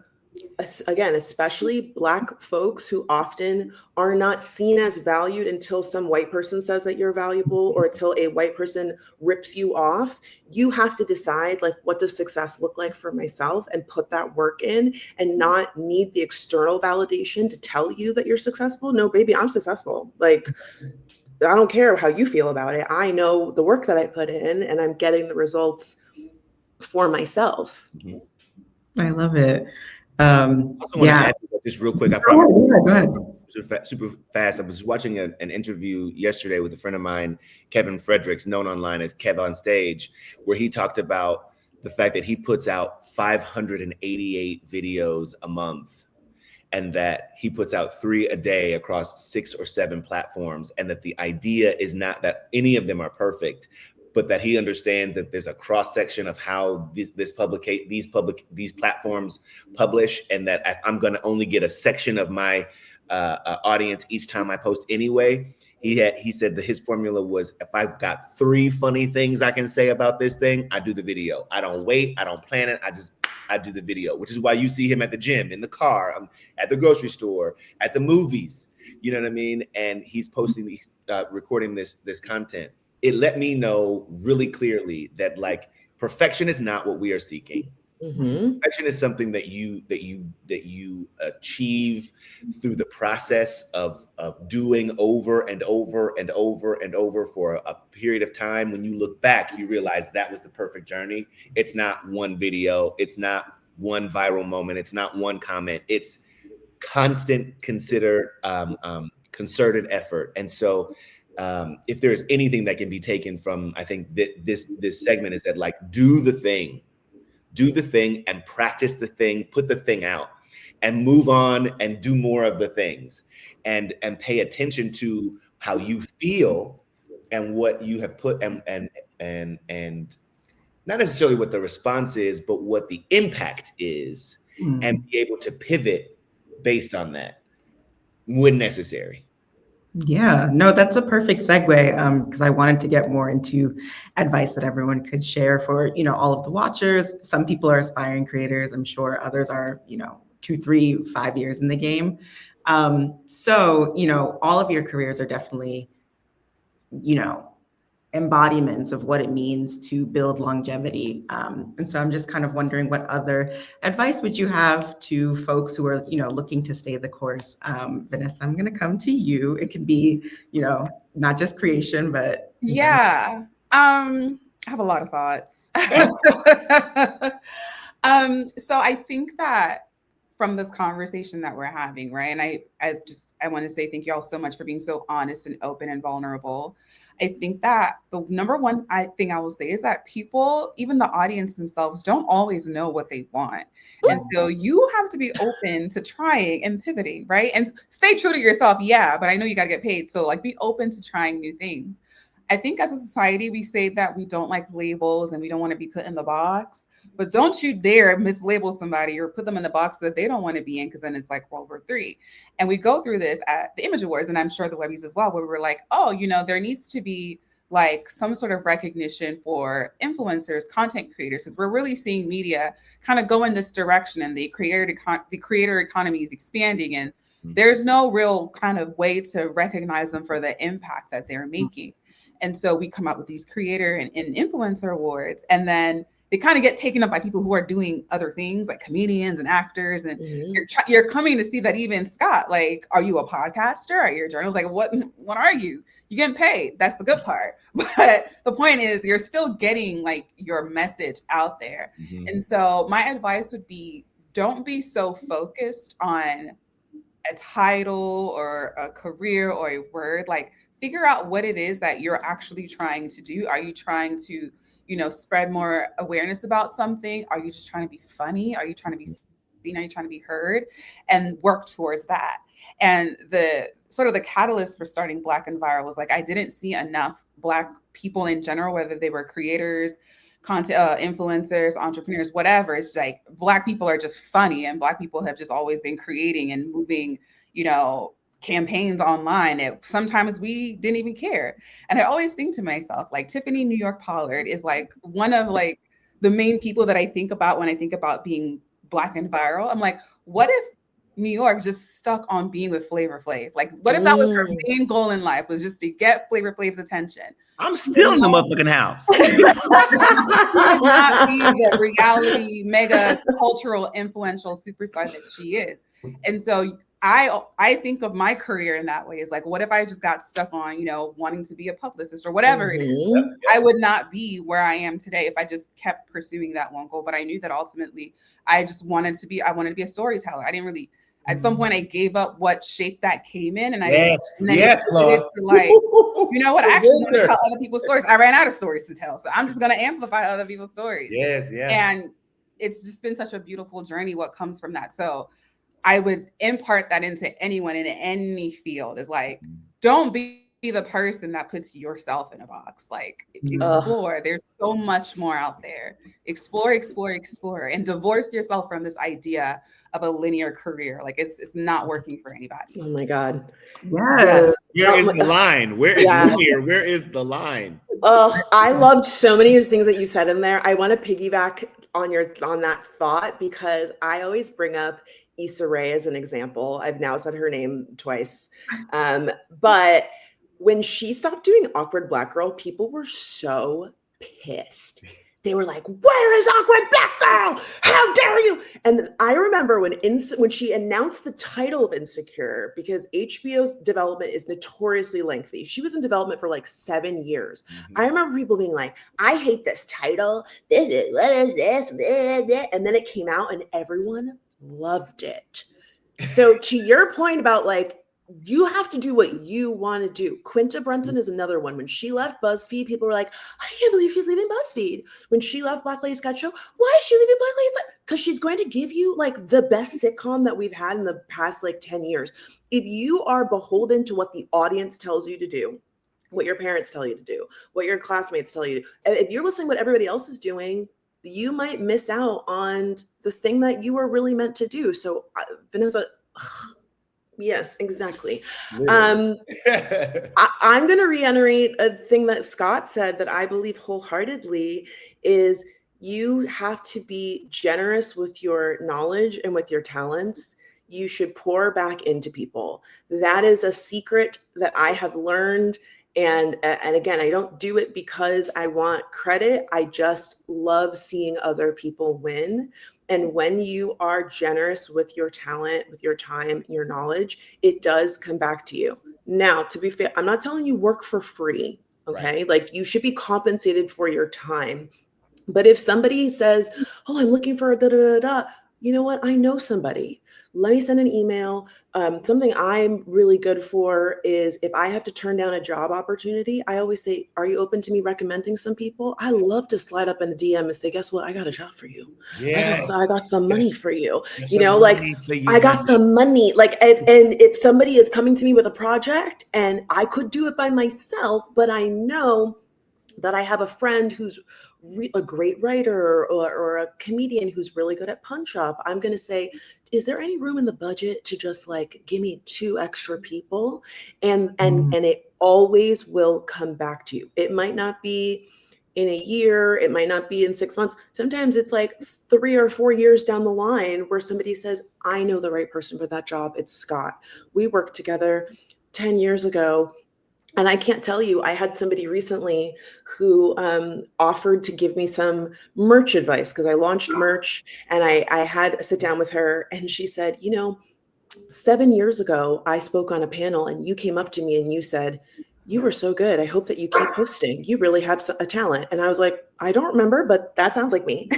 B: again, especially Black folks who often are not seen as valued until some white person says that you're valuable or until a white person rips you off. You have to decide, what does success look like for myself and put that work in and not need the external validation to tell you that you're successful. No, baby, I'm successful. I don't care how you feel about it. I know the work that I put in and I'm getting the results for myself.
A: I love it.
C: also want to
A: Yeah.
C: add to that just real quick. I
A: Go
C: promise.
A: ahead, go ahead.
C: Super fast. I was watching an interview yesterday with a friend of mine, Kevin Fredericks, known online as Kev on Stage, where he talked about the fact that he puts out 588 videos a month, and that he puts out 3 a day across 6 or 7 platforms, and that the idea is not that any of them are perfect, but that he understands that there's a cross section of how these platforms publish, and that I'm going to only get a section of my audience each time I post anyway. He said that his formula was, if I've got 3 funny things I can say about this thing, I do the video. I don't wait. I don't plan it. I do the video, which is why you see him at the gym, in the car, at the grocery store, at the movies. You know what I mean? And he's posting these, recording this content. It let me know really clearly that like perfection is not what we are seeking.
B: Mm-hmm.
C: Perfection is something that you achieve through the process of doing over and over and over and over for a period of time. When you look back, you realize that was the perfect journey. It's not one video. It's not one viral moment. It's not one comment. It's constant, concerted effort. And so if there's anything that can be taken from, I think that this segment is that, like, do the thing and practice the thing, put the thing out, and move on and do more of the things, and pay attention to how you feel and what you have put, and not necessarily what the response is, but what the impact is, and be able to pivot based on that when necessary.
A: Yeah, no, that's a perfect segue, because I wanted to get more into advice that everyone could share for, all of the watchers. Some people are aspiring creators. I'm sure others are, 2, 3, 5 years in the game. So, all of your careers are definitely, embodiments of what it means to build longevity. And so I'm just kind of wondering, what other advice would you have to folks who are, looking to stay the course? Vanessa, I'm going to come to you. It can be, not just creation, but
D: yeah. I have a lot of thoughts. So I think that from this conversation that we're having, right? And I want to say thank you all so much for being so honest and open and vulnerable. I think that the number one thing I will say is that people, even the audience themselves, don't always know what they want. And so you have to be open to trying and pivoting, right? And stay true to yourself. Yeah, but I know you got to get paid. So like, be open to trying new things. I think as a society, we say that we don't like labels and we don't want to be put in the box. But don't you dare mislabel somebody or put them in the box that they don't want to be in, because then it's like World War III. And we go through this at the Image Awards, and I'm sure the Webbies as well, where we're like, oh, there needs to be like some sort of recognition for influencers, content creators, because we're really seeing media kind of go in this direction, and the creator economy is expanding, and there's no real kind of way to recognize them for the impact that they're making. And so we come out with these creator and influencer awards, and then they kind of get taken up by people who are doing other things, like comedians and actors. And you're coming to see that even Scott, like, are you a podcaster? Are you a journalist? Like, what are you? You getting paid. That's the good part. But the point is, you're still getting like your message out there. And so my advice would be, don't be so focused on a title or a career or a word. Like, figure out what it is that you're actually trying to do. Are you trying to spread more awareness about something? Are you just trying to be funny? Are you trying to be seen? Are you trying to be heard? And work towards that. And the sort of the catalyst for starting Black and Viral was like, I didn't see enough Black people in general, whether they were creators, content influencers, entrepreneurs, whatever. It's like Black people are just funny, and Black people have just always been creating and moving, campaigns online. Sometimes we didn't even care. And I always think to myself, like, Tiffany New York Pollard is like one of like the main people that I think about when I think about being Black and viral. I'm like, what if New York just stuck on being with Flavor Flav? Like, what if that was her main goal in life, was just to get Flavor Flav's attention?
C: I'm still in the motherfucking house.
D: Not be the reality, mega cultural, influential superstar that she is. And so I think of my career in that way. Is like, what if I just got stuck on, wanting to be a publicist or whatever it is? I would not be where I am today if I just kept pursuing that one goal. But I knew that ultimately I wanted to be a storyteller. I didn't really, at some point I gave up what shape that came in, and I didn't, and then it pivoted to like, you know what, I actually want to tell other people's stories. I ran out of stories to tell, so I'm just going to amplify other people's stories.
C: Yes, yeah.
D: And it's just been such a beautiful journey what comes from that. So I would impart that into anyone in any field, is like, don't be the person that puts yourself in a box. Like, explore. There's so much more out there. Explore, and divorce yourself from this idea of a linear career. Like, it's not working for anybody.
B: Oh my God.
A: Yes.
C: Where is the line? Where is linear? Where is the line?
B: Oh, I loved so many of the things that you said in there. I want to piggyback on that thought, because I always bring up Issa Rae as an example. I've now said her name twice. But when she stopped doing Awkward Black Girl, people were so pissed. They were like, "Where is Awkward Black Girl? How dare you?" And I remember when she announced the title of Insecure, because HBO's development is notoriously lengthy. She was in development for like 7 years. I remember people being like, "I hate this title. What is this? And then it came out and everyone loved it. So to your point about like, you have to do what you want to do. Quinta Brunson is another one. When she left BuzzFeed, people were like, "I can't believe she's leaving BuzzFeed." When she left Black Lady Sketch Show, why is she leaving Black Lady Sketch? Because she's going to give you like the best sitcom that we've had in the past like 10 years. If you are beholden to what the audience tells you to do, what your parents tell you to do, what your classmates tell you to do, if you're listening to what everybody else is doing, you might miss out on the thing that you were really meant to do. So Vanessa, yes, exactly. I'm going to reiterate a thing that Scott said that I believe wholeheartedly is you have to be generous with your knowledge and with your talents. You should pour back into people. That is a secret that I have learned. And again, I don't do it because I want credit. I just love seeing other people win. And when you are generous with your talent, with your time, your knowledge, it does come back to you. Now, to be fair, I'm not telling you work for free. Okay. Right. Like, you should be compensated for your time. But if somebody says, "Oh, I'm looking for a da da da da," you know what? I know somebody. Let me send an email. Something I'm really good for is if I have to turn down a job opportunity, I always say, "Are you open to me recommending some people?" I love to slide up in the DM and say, "Guess what? I got a job for you. Yes. I got some money for you." You know, like, I got some money. Like, if somebody is coming to me with a project and I could do it by myself, but I know that I have a friend who's a great writer or a comedian who's really good at punch up, I'm going to say, "Is there any room in the budget to just like give me 2 extra people?" And it always will come back to you. It might not be in a year. It might not be in 6 months. Sometimes it's like 3 or 4 years down the line where somebody says, "I know the right person for that job. It's Scott. We worked together 10 years ago." And I can't tell you, I had somebody recently who offered to give me some merch advice because I launched merch, and I had a sit down with her, and she said, "You know, 7 years ago, I spoke on a panel and you came up to me and you said, 'You were so good. I hope that you keep hosting. You really have a talent.'" And I was like, "I don't remember, but that sounds like me."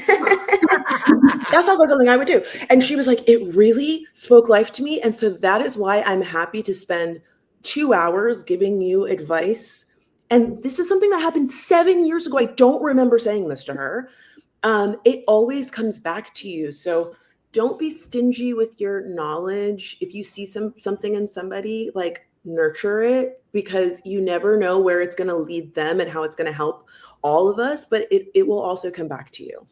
B: That sounds like something I would do. And she was like, "It really spoke life to me. And so that is why I'm happy to spend 2 hours giving you advice." And this was something that happened 7 years ago. I don't remember saying this to her. It always comes back to you. So don't be stingy with your knowledge. If you see something in somebody, like, nurture it, because you never know where it's going to lead them and how it's going to help all of us, but it will also come back to you.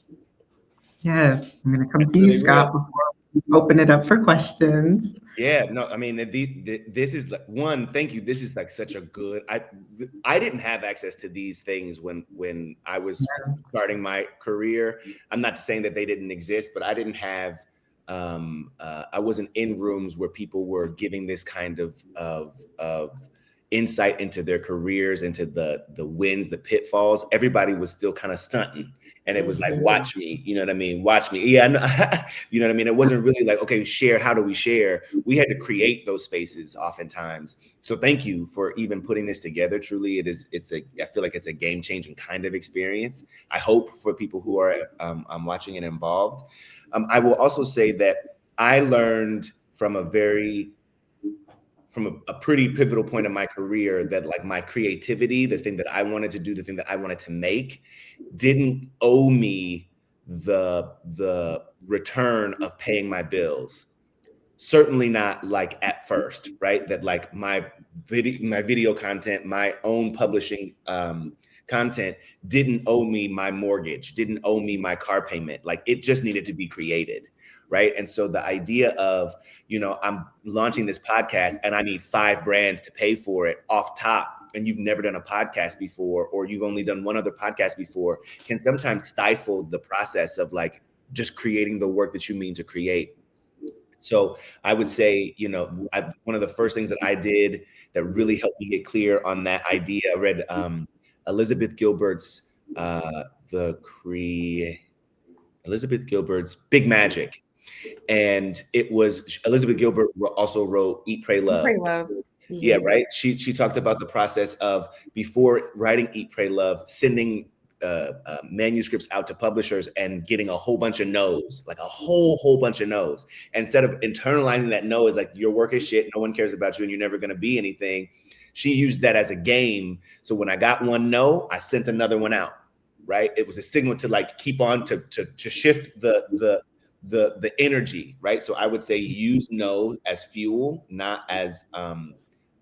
A: Yes, I'm going to come to you, Scott, before we open it up for questions.
C: Yeah, no, I mean, this is like, one, thank you. This is like such a good, I didn't have access to these things when I was starting my career. I'm not saying that they didn't exist, but I didn't have, I wasn't in rooms where people were giving this kind of insight into their careers, into the wins, the pitfalls. Everybody was still kind of stunting. And it was like, watch me, you know what I mean? Watch me. Yeah, you know what I mean? It wasn't really like, okay, share. How do we share? We had to create those spaces oftentimes. So thank you for even putting this together. Truly, I feel like it's a game changing kind of experience. I hope for people who are watching and involved. I will also say that I learned from a pretty pivotal point in my career that like my creativity, the thing that I wanted to do, the thing that I wanted to make, didn't owe me the return of paying my bills. Certainly not like at first, right? That like my video content, my own publishing content didn't owe me my mortgage, didn't owe me my car payment. Like it just needed to be created. Right. And so the idea of, I'm launching this podcast and I need 5 brands to pay for it off top, and you've never done a podcast before, or you've only done one other podcast before, can sometimes stifle the process of like just creating the work that you mean to create. So I would say, one of the first things that I did that really helped me get clear on that idea, I read Elizabeth Gilbert's Elizabeth Gilbert's Big Magic. And it was Elizabeth Gilbert also wrote Eat, Pray, Love.
D: Pray, Love.
C: Yeah, right. She talked about the process of, before writing Eat, Pray, Love, sending manuscripts out to publishers and getting a whole bunch of no's, like a whole bunch of no's. Instead of internalizing that no as like, your work is shit, no one cares about you, and you're never going to be anything, she used that as a game. So when I got one no, I sent another one out. Right. It was a signal to like keep on to shift the energy, right? So I would say use no as fuel, not as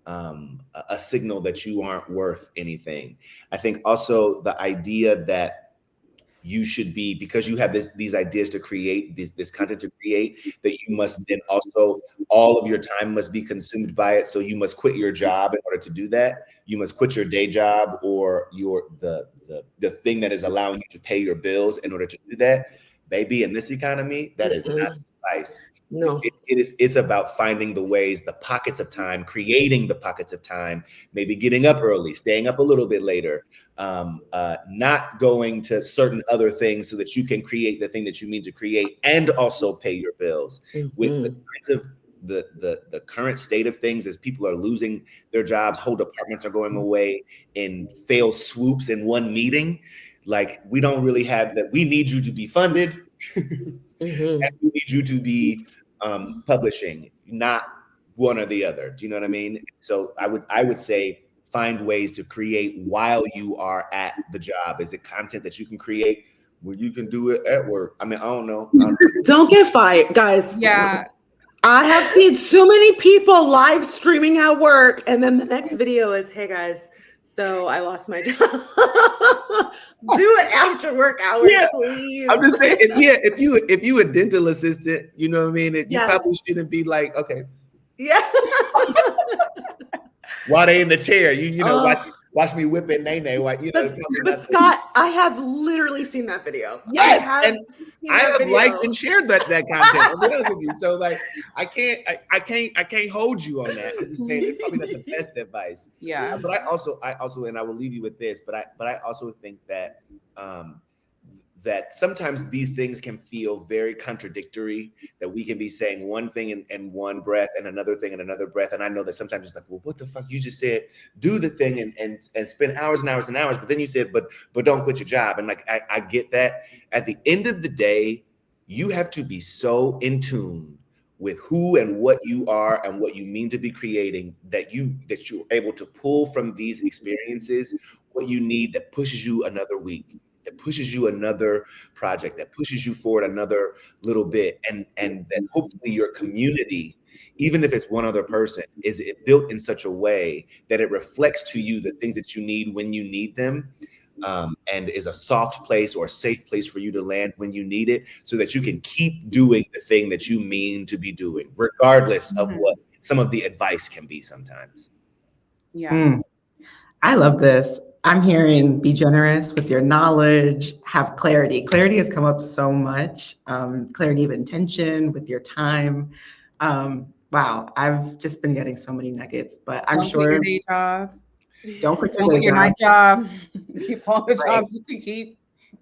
C: a signal that you aren't worth anything. I think also the idea that you should be, because you have these ideas to create, this content to create, that you must then also, all of your time must be consumed by it. So you must quit your job in order to do that. You must quit your day job or the thing that is allowing you to pay your bills in order to do that. Baby, in this economy, that is not advice.
B: No,
C: it's about finding the ways, the pockets of time, creating the pockets of time, maybe getting up early, staying up a little bit later, not going to certain other things so that you can create the thing that you mean to create and also pay your bills. With the kinds of the current state of things, as people are losing their jobs, whole departments are going away in failed swoops in one meeting. Like, we don't really have that. We need you to be funded. And we need you to be publishing, not one or the other. Do you know what I mean? So I would say find ways to create while you are at the job. Is it content that you can create where you can do it at work? I mean, I don't know.
B: Don't get fired, guys.
D: Yeah.
B: I have seen so many people live streaming at work, and then the next video is, hey guys, so I lost my job. Do it after work hours, please.
C: I'm just saying, if you a dental assistant, you know what I mean? You probably shouldn't be like, okay.
B: Yeah.
C: While they in the chair, you know, watch me whip it, nay.
B: But Scott, I have literally seen that video.
C: Yes, I have liked and shared that content. I'll be honest with you. So like, I can't hold you on that. I'm just saying it's probably not the best advice.
D: Yeah.
C: But I also, and I will leave you with this. But I also think that that sometimes these things can feel very contradictory, that we can be saying one thing in one breath and another thing in another breath. And I know that sometimes it's like, well, what the fuck? You just said do the thing and spend hours and hours and hours, but then you said, but don't quit your job. And like, I get that. At the end of the day, you have to be so in tune with who and what you are and what you mean to be creating, that you're able to pull from these experiences what you need that pushes you another week, that pushes you another project, that pushes you forward another little bit. And then hopefully your community, even if it's one other person, is built in such a way that it reflects to you the things that you need when you need them, and is a soft place or a safe place for you to land when you need it, so that you can keep doing the thing that you mean to be doing, regardless of what some of the advice can be sometimes.
D: Yeah.
A: I love this. I'm hearing be generous with your knowledge, have clarity. Clarity has come up so much. Clarity of intention with your time. Wow, I've just been getting so many nuggets, but I'm sure.
D: Quit your day job.
A: Don't quit
D: your night job. Keep all the jobs you can keep.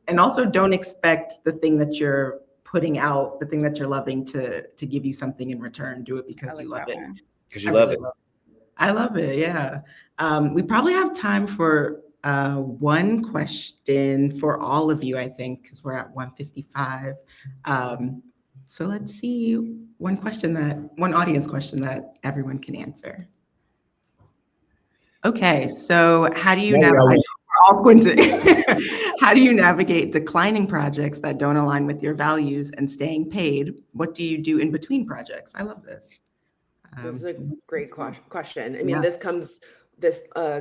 A: And also don't expect the thing that you're putting out, the thing that you're loving to give you something in return. Do it
D: I
A: because
D: like
A: you love
D: that
A: it.
D: one.
C: Because you love it.
A: I love it. Yeah. We probably have time for one question for all of you, I think, because we're at 1:55. So let's see one audience question that everyone can answer. Okay, so how do you navigate? We're all squinting. How do you navigate declining projects that don't align with your values and staying paid? What do you do in between projects? I love this.
B: This is a great question. I mean,
A: Yeah.
B: this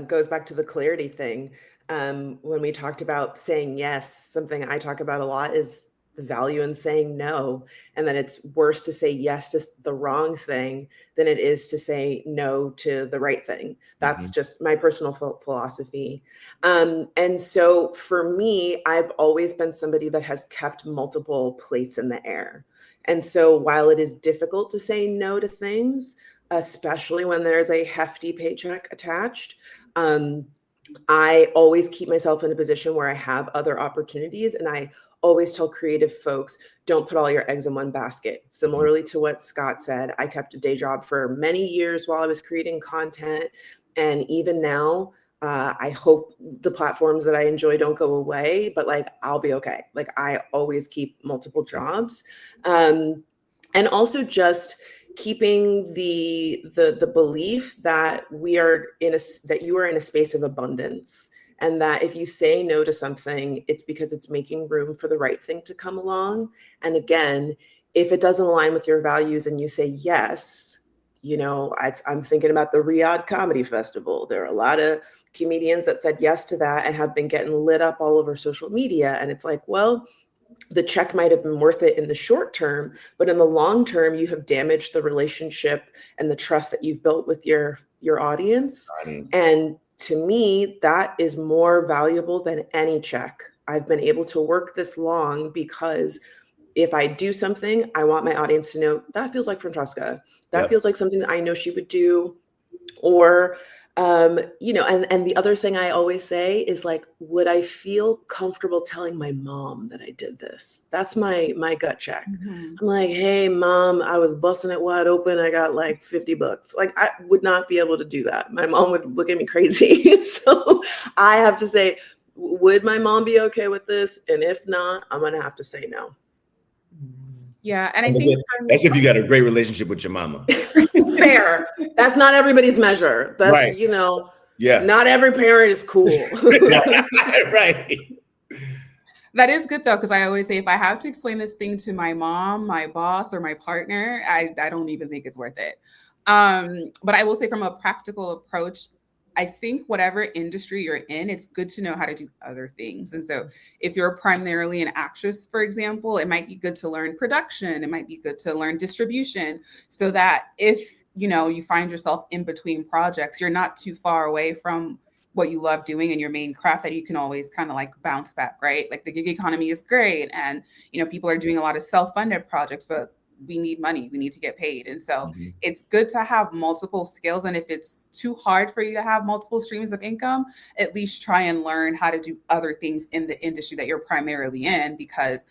B: goes back to the clarity thing. When we talked about saying yes, something I talk about a lot is the value in saying no, and that it's worse to say yes to the wrong thing than it is to say no to the right thing. That's just my personal philosophy. And so for me, I've always been somebody that has kept multiple plates in the air. And so while it is difficult to say no to things, especially when there's a hefty paycheck attached, I always keep myself in a position where I have other opportunities. And I always tell creative folks, don't put all your eggs in one basket. Similarly to what Scott said, I kept a day job for many years while I was creating content. And even now, I hope the platforms that I enjoy don't go away, but like, I'll be okay. Like, I always keep multiple jobs. And also just keeping the belief that that you are in a space of abundance, and that if you say no to something, it's because it's making room for the right thing to come along. And again, if it doesn't align with your values and you say yes, I'm thinking about the Riyadh Comedy Festival. There are a lot of comedians that said yes to that and have been getting lit up all over social media. And it's like, well, the check might have been worth it in the short term, but in the long term, you have damaged the relationship and the trust that you've built with your audience. And to me, that is more valuable than any check. I've been able to work this long because if I do something, I want my audience to know that feels like Franchesca. That feels like something that I know she would do. Or and the other thing I always say is like, would I feel comfortable telling my mom that I did this? That's my gut check. I'm like, hey mom, I was busting it wide open. I got like $50. Like, I would not be able to do that. My mom would look at me crazy. So I have to say, would my mom be okay with this? And if not, I'm going to have to say no.
D: Yeah. And I think
C: that's if you got a great relationship with your mama.
B: Fair. That's not everybody's measure. That's
C: right. Yeah.
B: Not every parent is cool.
C: Right.
D: That is good though, because I always say if I have to explain this thing to my mom, my boss, or my partner, I don't even think it's worth it. But I will say from a practical approach, I think whatever industry you're in, it's good to know how to do other things. And so if you're primarily an actress, for example, it might be good to learn production. It might be good to learn distribution, so that if you find yourself in between projects, you're not too far away from what you love doing in your main craft, that you can always kind of like bounce back, right? Like the gig economy is great. And, people are doing a lot of self-funded projects, but we need money. We need to get paid. And so it's good to have multiple skills. And if it's too hard for you to have multiple streams of income, at least try and learn how to do other things in the industry that you're primarily in, because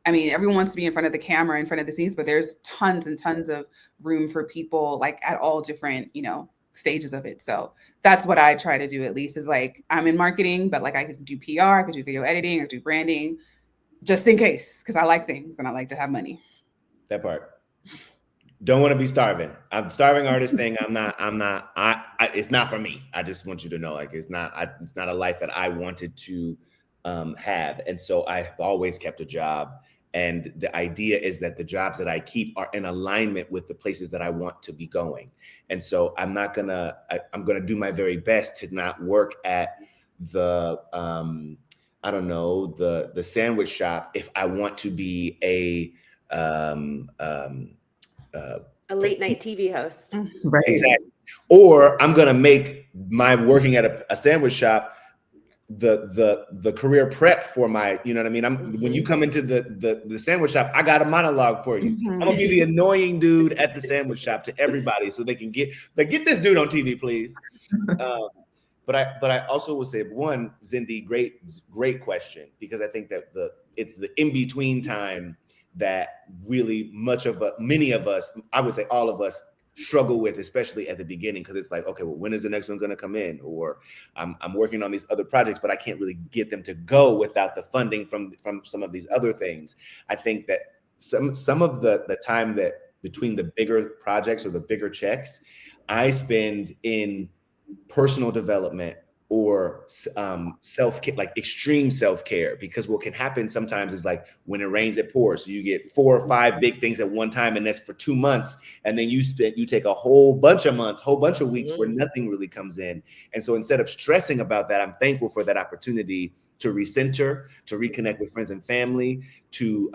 D: everyone wants to be in front of the camera, in front of the scenes, but there's tons and tons of room for people like at all different, stages of it. So that's what I try to do, at least, is like, I'm in marketing, but like I could do PR, I could do video editing, or do branding, just in case, because I like things and I like to have money.
C: That part. Don't want to be starving. I'm starving artist thing. It's not for me. I just want you to know, like, it's not a life that I wanted to have. And so I've always kept a job. And the idea is that the jobs that I keep are in alignment with the places that I want to be going. And so I'm going to do my very best to not work at the, the sandwich shop if I want to be a
B: late night TV host.
A: Right.
C: Exactly. Or I'm going to make my working at a sandwich shop the career prep for my, you know what I mean? When you come into the sandwich shop, I got a monologue for you. I'm gonna be the annoying dude at the sandwich shop to everybody, so they can get this dude on TV, please. But I also will say, one, Zindi, great question, because I think that it's the in-between time that really many of us, I would say all of us, struggle with, especially at the beginning, because it's like, okay, well, when is the next one going to come in? Or I'm working on these other projects, but I can't really get them to go without the funding from some of these other things. I think that some of the time that between the bigger projects or the bigger checks, I spend in personal development or self-care, like extreme self-care, because what can happen sometimes is like when it rains, it pours. So you get 4 or 5 big things at one time, and that's for 2 months. And then you take a whole bunch of months, whole bunch of weeks where nothing really comes in. And so instead of stressing about that, I'm thankful for that opportunity to recenter, to reconnect with friends and family, to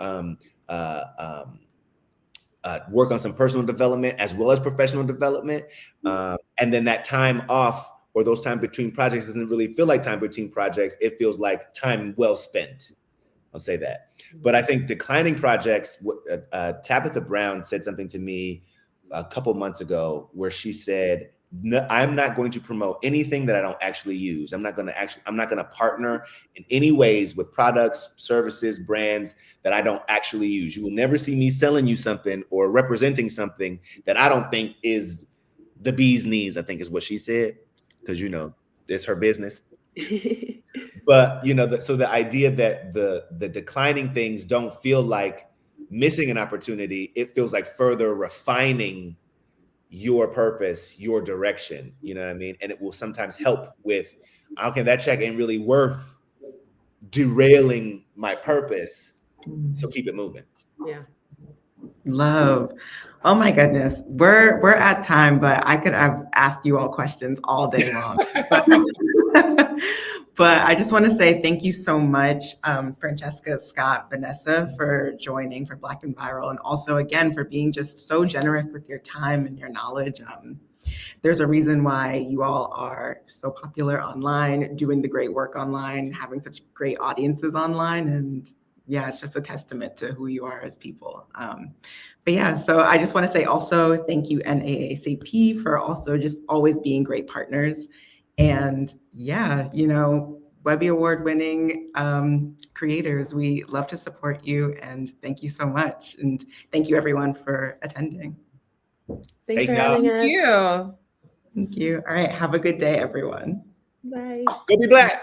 C: work on some personal development as well as professional development. And then that time off, or those time between projects, doesn't really feel like time between projects. It feels like time well spent. I'll say that. But I think declining projects, Tabitha Brown said something to me a couple months ago where she said, no, I'm not going to promote anything that I don't actually use. I'm not going to partner in any ways with products, services, brands that I don't actually use. You will never see me selling you something or representing something that I don't think is the bee's knees, I think is what she said. Because, it's her business. But, so the idea that the declining things don't feel like missing an opportunity, it feels like further refining your purpose, your direction, you know what I mean? And it will sometimes help with, okay, that check ain't really worth derailing my purpose. So keep it moving.
B: Yeah.
A: Love. Oh my goodness. We're at time, but I could have asked you all questions all day long. But I just want to say thank you so much, Franchesca, Scott, Vanessa, for joining for Black and Viral, and also again for being just so generous with your time and your knowledge. There's a reason why you all are so popular online, doing the great work online, having such great audiences online, and yeah, it's just a testament to who you are as people. But yeah, so I just want to say also thank you, NAACP, for also just always being great partners. And yeah, Webby Award winning creators, we love to support you, and thank you so much. And thank you everyone for attending.
B: Thanks for having us.
D: Thank you.
A: Thank you. All right, have a good day, everyone.
B: Bye.
C: Go be Black.